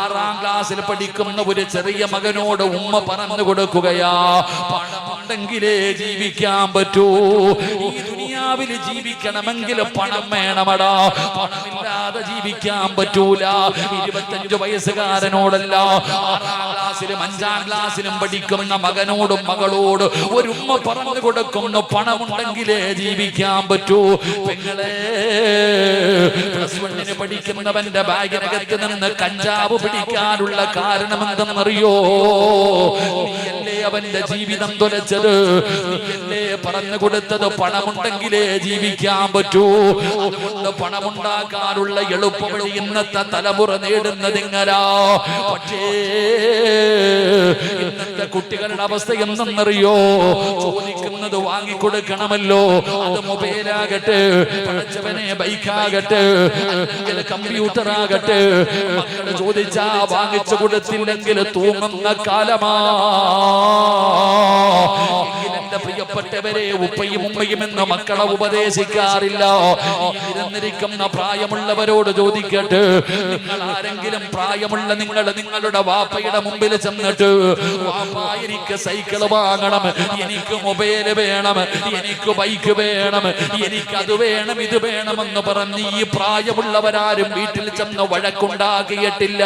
6ാം ക്ലാസ്സിൽ പഠിക്കുന്ന ഒരു ചെറിയ മകനോട് ഉമ്മ പറഞ്ഞു കൊടുക്കുകയാ, പണമുണ്ടെങ്കിലേ ജീവിക്കാൻ പറ്റൂ. ഈ ദുനിയാവിൽ ജീവിക്കണമെങ്കിൽ പണം വേണമടാ, പണമില്ലാതെ ജീവിക്കാൻ പറ്റൂല. 25 വയസ്സുകാരനോടല്ല, 6ാം ക്ലാസ്സിലും 5ാം ക്ലാസ്സിലും പഠിക്കുന്ന മകനോടും മകളോട് ഒരു ഉമ്മ പറഞ്ഞു കൊടുക്കുന്നു, പണമുണ്ടെങ്കിലേ ജീവിക്കാൻ പറ്റൂ. പെങ്ങളെ, +1 പഠിക്കുന്നവന്റെ ബാഗിനകത്ത് നിന്ന് കഞ്ചാവ് പിടിക്കാനുള്ള കാരണം എന്തെന്നറിയോ? നീയല്ലേ അവന്റെ ജീവിതം തുലച്ചത്, നീയല്ലേ പറഞ്ഞു കൊടുത്തത് പണമുണ്ടെങ്കിലേ ജീവിക്കാൻ പറ്റൂ. അതുകൊണ്ട് പണമുണ്ടാക്കാനുള്ള എളുപ്പവഴി ഇന്നത്തെ തലമുറ നേടുന്നത് എങ്ങനാ? പക്ഷേ ഇന്നത്തെ കുട്ടികളുടെ അവസ്ഥ എന്തെന്നറിയോ? ചോദിക്കുന്നത് വാങ്ങിക്കൊടുക്കണമല്ലോ. അത് മൊബൈലാകട്ടെ, പഠിച്ചവനെ ബൈക്കാകട്ടെ, കമ്പ്യൂട്ടർ ആകട്ടെ, മക്കള് ചോദിച്ചാ വാങ്ങിച്ചു കൊടുത്തില്ലെങ്കിൽ തൂങ്ങുന്ന കാലമാ. എന്റെ പ്രിയപ്പെട്ടവരെ, ഉപ്പയും ഉമ്മയും എന്ന് മക്കളെ ഉപദേശിക്കാറില്ല. ഇരുന്നിരിക്കുന്ന പ്രായമുള്ളവരോട് ചോദിക്കട്ടെ, നിങ്ങൾ ആരെങ്കിലും പ്രായമുള്ള നിങ്ങളുടെ വാപ്പയുടെ മുമ്പിൽ ചെന്നിട്ട്, വാപ്പാ എനിക്ക് സൈക്കിൾ വാങ്ങണം, എനിക്ക് മൊബൈൽ വേണം, എനിക്ക് ബൈക്ക് വേണം, എനിക്ക് അത് വേണം ഇത് വേണമെന്ന് പറഞ്ഞ് ഈ പ്രായമുള്ളവരാരും വീട്ടിൽ ചെന്ന് വഴക്കുണ്ടാക്കിയിട്ടില്ല.